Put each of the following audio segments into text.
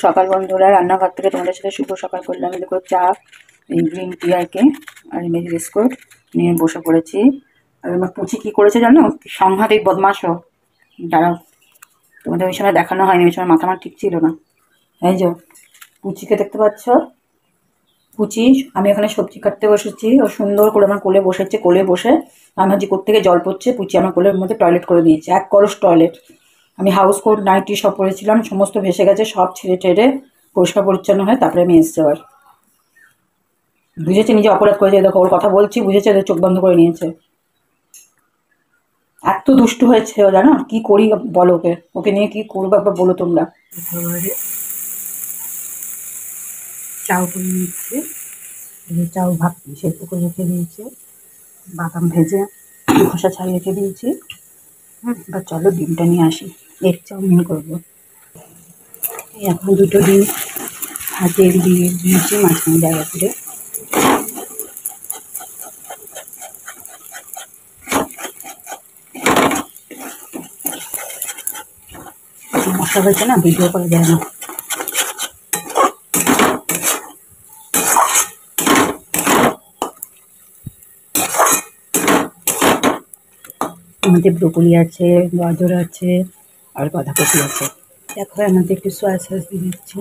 সকাল বন্ধুরা, রান্নাঘর থেকে তোমাদের সাথে শুভ সকাল করলাম। দেখো চা, এই গ্রিন টি আর কি, আর মেরি বিস্কুট নিয়ে বসে পড়েছি। আর আমার পুচি কী করেছে জানো, সাংঘাতিক বদমাশও। দাঁড়াও, তোমাদের ওই সময় দেখানো হয়নি, ওই সময় মাথা আমার ঠিক ছিল না। এই যে পুচিকে দেখতে পাচ্ছ, পুচি, আমি এখানে সবজি কাটতে বসেছি, ও সুন্দর করে আমার কোলে বসেছে। কোলে বসে আমার যে কোথ থেকে জল পড়ছে, পুচি আমার কোলের মধ্যে টয়লেট করে দিয়েছে, এক কলস টয়লেট। আমি হাউস কোট নাইটি সব পরেছিলাম, সমস্ত ভেসে গেছে, সব ছেড়ে টেড়ে পরিষ্কার পরিচ্ছন্ন হয় তারপরে আমি এসছি। আবার বুঝেছে নিজে অপরাধ করেছে, দেখো ওর কথা বলছি, বুঝেছে, চোখ বন্ধ করে নিয়েছে। এত দুষ্টু হয়েছে ও, জানো কি করি বলো, ওকে ওকে নিয়ে কি করবো একবার বলো তোমরা। চাউ করে নিচ্ছে, চাউ ভাত সেদ্ধ করে রেখে দিয়েছে, বাদাম ভেজে খোসা ছাড়িয়ে রেখে দিয়েছি। এবার চলো ডিমটা নিয়ে আসি, এগ চাউমিন করবো। এখন দুটো ডিম হাতে দিয়ে দিয়েছি মাঝখানে জায়গা করে। মশলা হয়েছে না, ভিডিও করা যায় না। আমাদের ব্রোকলি আছে, গাজর আছে, আর বাঁধাকপি আছে। দেখো আমাদের একটু সয়া সস দিয়ে দিচ্ছি।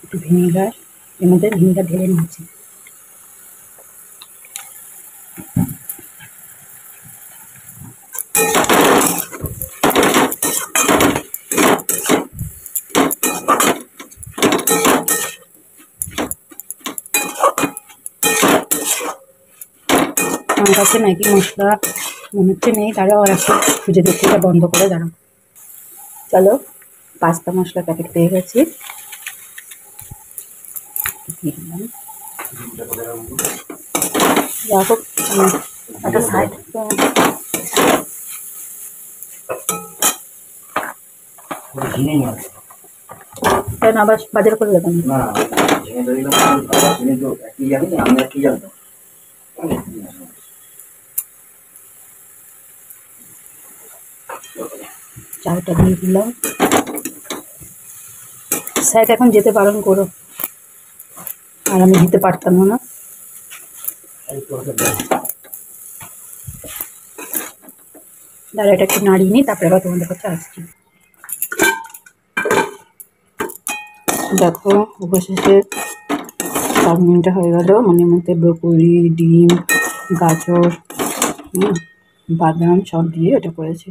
একটু ভিনেগার, এর মধ্যে ভিনেগার ঢেলে নিচ্ছি। আমার কাছে ম্যাগি মশলা মনে হচ্ছে নেই, তারাও আর একটু খুঁজে দেখতে, এটা বন্ধ করে দাঁড়াও। চলো, পাস্তা মশলা প্যাকেট পেয়ে গেছি, যা হোক একটা সাইড আবার বাজার করে দেবেন না। চাটা দিয়ে দিলাম। স্যার এখন যেতে বারণ করো, আর আমি দিতে পারতাম না। দাঁড়া, এটা একটু নাড়িয়ে নিই, তারপরে আবার তোমাদের কাছে আসছি। দেখো অবশেষে চাউমিনটা হয়ে গেল, মানে মধ্যে ব্রোকলি, ডিম, গাজর, বাদাম সব দিয়ে এটা করেছি।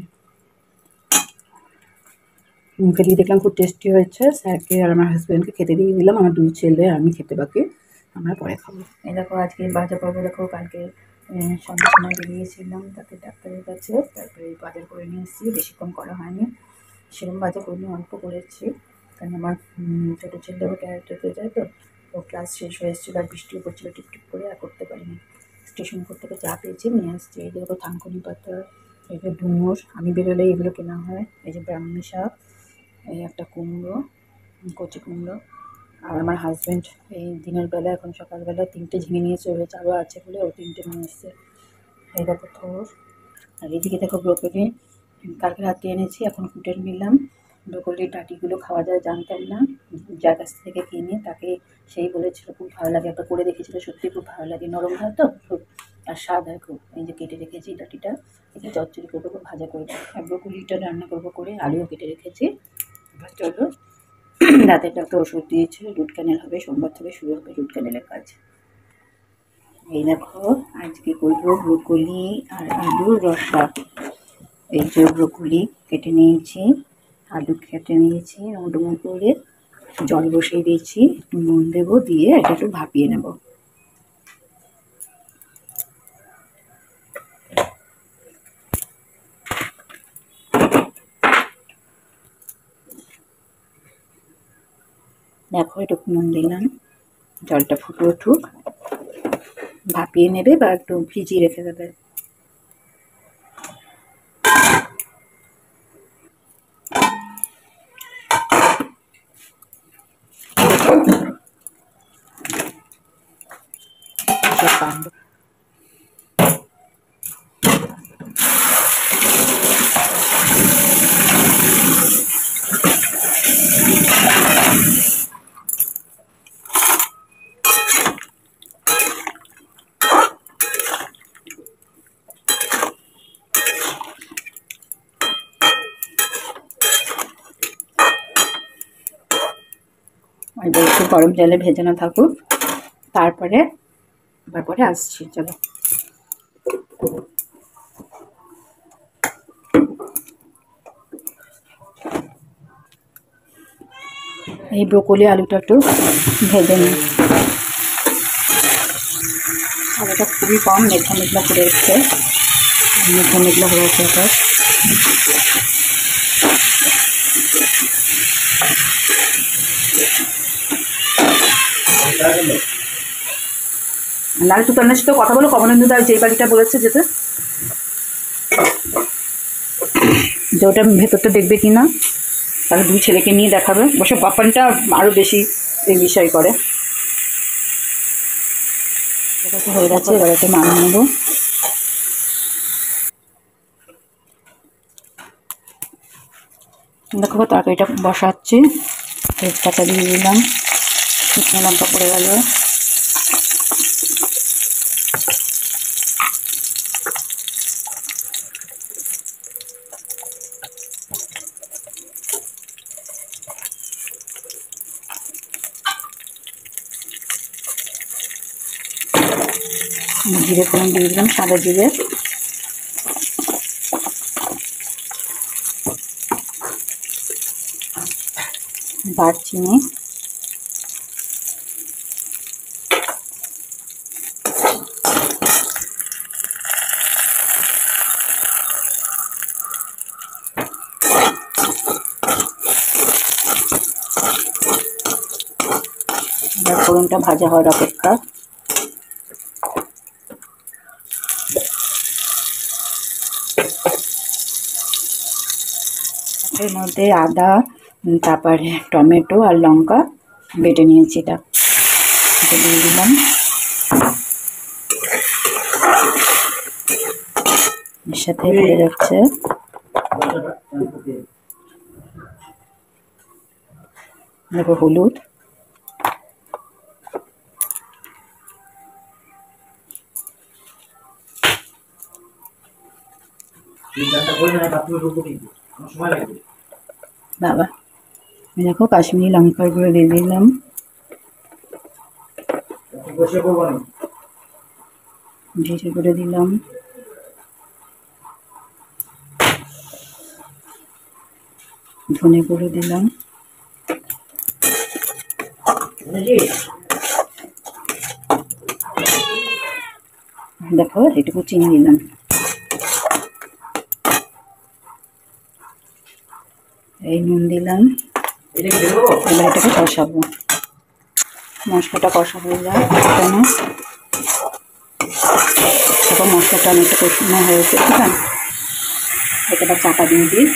মুখে দিয়ে দেখলাম খুব টেস্টি হয়েছে। স্যারকে আর আমার হাজব্যান্ডকে খেতে দিয়ে দিলাম, আমার দুই ছেলে আমি খেতে বাকি, আমরা পরে খাবো। এই দেখো আজকে বাজার করবো। দেখো কালকে সন্ধ্যার সময় বেরিয়েছিলাম তাতে ডাক্তারের কাছে, তারপরে বাজার করে নিয়ে এসেছি। বেশিক্ষণ করা হয়নি, সেরকম বাজার করিনি, অল্প করেছি। কারণ আমার ছোটো ছেলে ও ক্যারেক্টারতে যায়, তো ও ক্লাস শেষ হয়ে এসেছিলো, আর বৃষ্টিও পড়ছিলো টিপ টিপ করে, আর করতে পারিনি। স্টেশন থেকে চা পেয়েছি, নিয়ে আসছি। এই দেখো থানকুনি পাতা, এই যে ডুমুর, আমি বেরোলে এগুলো কেনা হয়। এই যে ব্রাহ্মী শাক, এই একটা কুমড়ো, কচি কুমড়ো। আর আমার হাজব্যান্ড এই দিনের বেলা, এখন সকালবেলা 3টে ঝিঙে নিয়ে চলেছে, আরও আছে বলে ও 3টে নিয়ে এসছে। এই দেখো থোর, আর এদিকে দেখো ব্রোকলি, কালকে রাতে এনেছি, এখন কুটে নিলাম। ব্রোকলির ডাঁটিগুলো খাওয়া যায় জানতাম না, যার কাছ থেকে কিনে তাকে সেই বলেছিল খুব ভালো লাগে, একটা করে দেখেছিল, সত্যি খুব ভালো লাগে, নরম হয় তো খুব, আর স্বাদ হয় খুব। এই যে কেটে রেখেছি ডাঁটিটা, একে চচ্চড়ি করবো, খুব ভাজা করবো, আর ব্রোকলিটা রান্না করবো করে, আলুও কেটে রেখেছি। এবার চলো, রাতের ডাক্তার ওষুধ দিয়েছে, রুট ক্যানেল হবে, সোমবার থেকে শুরু হবে রুট ক্যানেলের কাজ। এই দেখো আজকে করবো ব্রোকলি আর আলুর রসা। এই যে ব্রোকলি কেটে নিয়েছি, আলু কেটে নিয়েছি, ডুমো করে জল বসিয়ে দিয়েছি, একটু নুন দেবো, দিয়ে এটা একটু ভাপিয়ে নেব। দেখো একটু নুন দিলাম, জলটা ফুটে উঠুক, ভাপিয়ে নেবে বা একটু ভিজিয়ে রেখে দেবে। আজকের কাণ্ড। একটু গরম জলে ভেজানো থাকুক, তারপরে আসছি। চলো, এই ব্রোকলি আলুটা একটু ভেজে নিই। আলুটা খুবই কম, মেঘলা মেঘলা করে এসছে, মেঘলা মেঘলা হয়ে আছে আকাশ। নাহলে তুতানের সাথে কথা বলো, কমলেন্দু দা যে বাড়িটা বলেছে যেতে, যে ওটা ভেতরটা দেখবে কি না, তাহলে দুই ছেলেকে নিয়ে দেখাবে। বসে বাপানটা আরও বেশি এই বিষয় করে। হয়ে গেছে, এবার একটু মানিয়ে নেবো। দেখো তরকারিটা বসাচ্ছি, তেজপাতা দিয়ে দিলাম, শুকনো লঙ্কা পড়ে গেল, জিরে ফোড়ন দিয়ে দিলাম, সাদা জিরে, দারচিনি, ফোড়নটা ভাজা হওয়ার অপেক্ষা। এর মধ্যে আদা, তারপরে টমেটো আর লঙ্কা বেটে নিয়েছি, এটা দিয়ে দিলাম। এর সাথে পড়ে যাচ্ছে দেখো হলুদ, বাবা দেখো কাশ্মীরি লঙ্কার গুঁড়ো দিয়ে দিলাম, জিরে গুঁড়ো দিলাম, ধনে গুঁড়ো দিলাম, দেখো এটুকু চিনি দিলাম, এই নুন দিলাম। এবার এটাকে কষাবো, মশলাটা কষা হয়ে যায় কেন, তখন মশলাটা অনেকটা কষানো হয়েছে, ঠিক আছে। এটা চাপা দিয়ে দিই,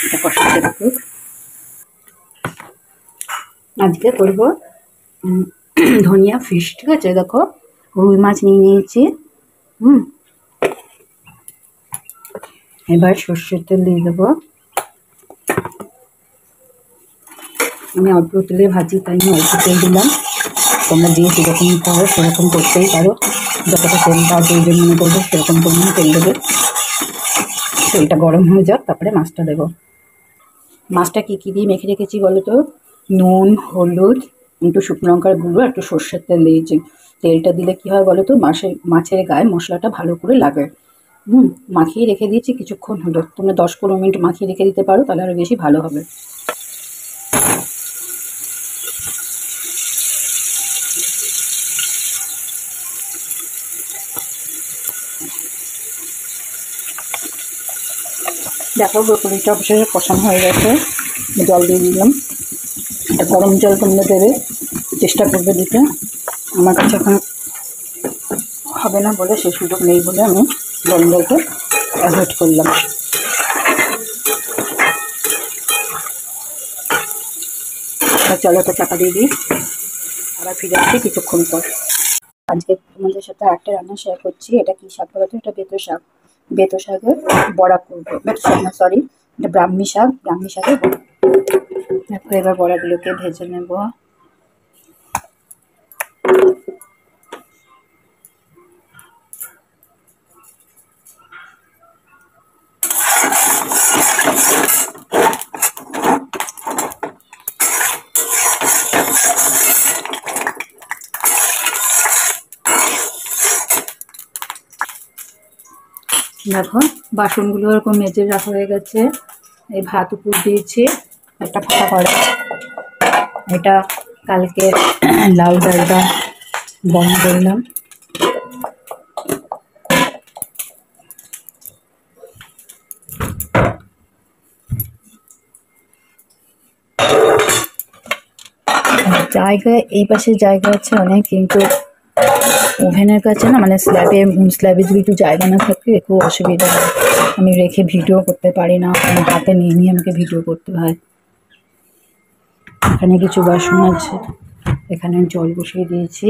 এটা কষাতে থাকুক। আজকে করবো ধনিয়া ফিশ, ঠিক আছে। দেখো রুই মাছ নিয়ে নিয়েছি, এবার সর্ষের তেল দিয়ে দেবো। আমি অল্প তেলে ভাজি, তাই আমি অল্প তেল দিলাম। তোমরা যে যেরকম পারো সেরকম করতেই পারো, যতটা তেল তার প্রয়োজন মনে করবে সেরকম পরিমাণে তেল দেবে। তেলটা গরম হয়ে যাক, তারপরে মাছটা দেবো। মাছটা কী কী দিয়ে মেখে রেখেছি বলো তো, নুন, হলুদ, একটু শুকনো লঙ্কার গুঁড়ো, একটু সর্ষের তেল দিয়েছি। তেলটা দিলে কী হয় বলো তো, মাছের গায়ে মশলাটা ভালো করে লাগে। মাখিয়ে রেখে দিয়েছি কিছুক্ষণ হলো, তোমরা 10-15 মিনিট মাখিয়ে রেখে দিতে পারো, তাহলে আরও বেশি ভালো হবে। দেখো ব্রোকলিটা অবশেষে কষানো হয়ে গেছে, জল দিয়ে দিলাম। এটা গরম জল তোমরা দেবে, চেষ্টা করবে দিতে। আমার কাছে এখন হবে না বলে, সেই সুযোগ নেই বলে আমি গরম জলটা অ্যাভয়েড করলাম। চলো তো চাপা দিয়ে দিই, আবার ফিরে আসছি কিছুক্ষণ পর। আজকে তোমাদের সাথে আরেকটা রান্না শেয়ার করছি। এটা কি শাক বলতো? এটা বেতো শাক। বেতো শাকের বড়া করবো। বেতো শাক না, সরি, এটা ব্রাহ্মী শাক। ব্রাহ্মী শাকের বড়া। দেখো এবার বড়াগুলোকে ভেজে নেব। দেখো বাসনগুলো এরকম মেজে রাখা হয়ে গেছে। এই ভাত উপর দিয়েছি একটা ফাঁকা করে। এটা কালকে লাউ ডালটা বন্ধ করলাম। জায়গা এই পাশে জায়গা আছে অনেক, কিন্তু ওভেনের কাছে না, মানে স্ল্যাবে যদি একটু জায়গা না থাকে খুব অসুবিধা হয়। আমি রেখে ভিডিও করতে পারি না, আমার হাতে নিয়ে নিয়ে আমাকে ভিডিও করতে হয়। এখানে কিছু বাসন আছে, এখানে জল বসিয়ে দিয়েছি।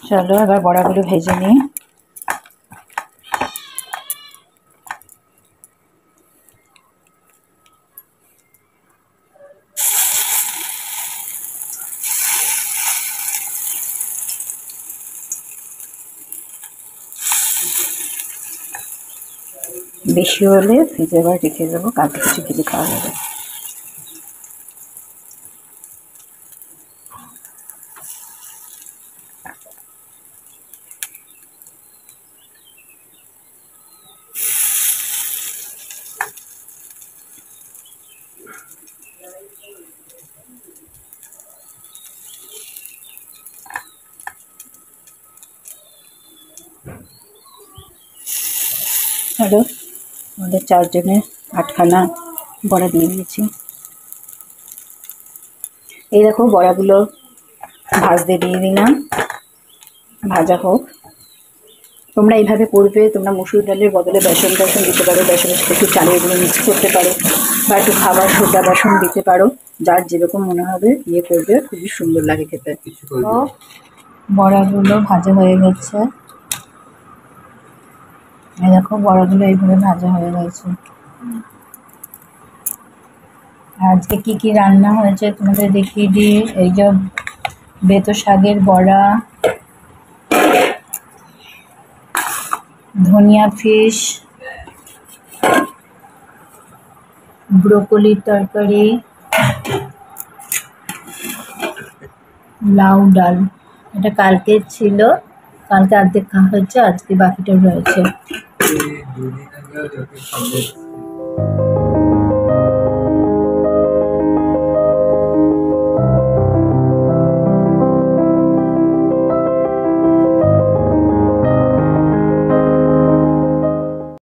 চলো এবার বড়াগুলো ভেজে নিই। বেশি হলে ফ্রিজে আবার রেখে দেবো, কালকে কিছু ভেজে খাওয়া যাবে। হ্যালো, আমাদের 4 জনের 8খানা বড়া দিয়ে দিয়েছি। এই দেখো বড়াগুলো ভাজতে দিয়ে দিলাম, ভাজা হোক। তোমরা এইভাবে করবে। তোমরা মসুর ডালের বদলে বেসন দিতে পারো, বেসনের সাথে একটু চালের গুঁড়ো মিক্স করতে পারো, বা একটু খাবার সোডা বেসন দিতে পারো। যার যেরকম মনে হবে ইয়ে করবে, খুবই সুন্দর লাগে খেতে। বড়াগুলো ভাজা হয়ে গেছে। এই দেখো বড়াগুলো এইভাবে ভাজা হয়ে গেছে। আজকে কি কি রান্না হয়েছে তোমাদের দেখিয়ে দিই। এই যে বেতো শাকের বড়া, ধনিয়া ফিশ, ব্রোকলির তরকারি, লাউ ডাল। এটা কালকে ছিল, কালকে অর্ধেক খাওয়া হয়েছে, আজকে বাকিটা রয়েছে।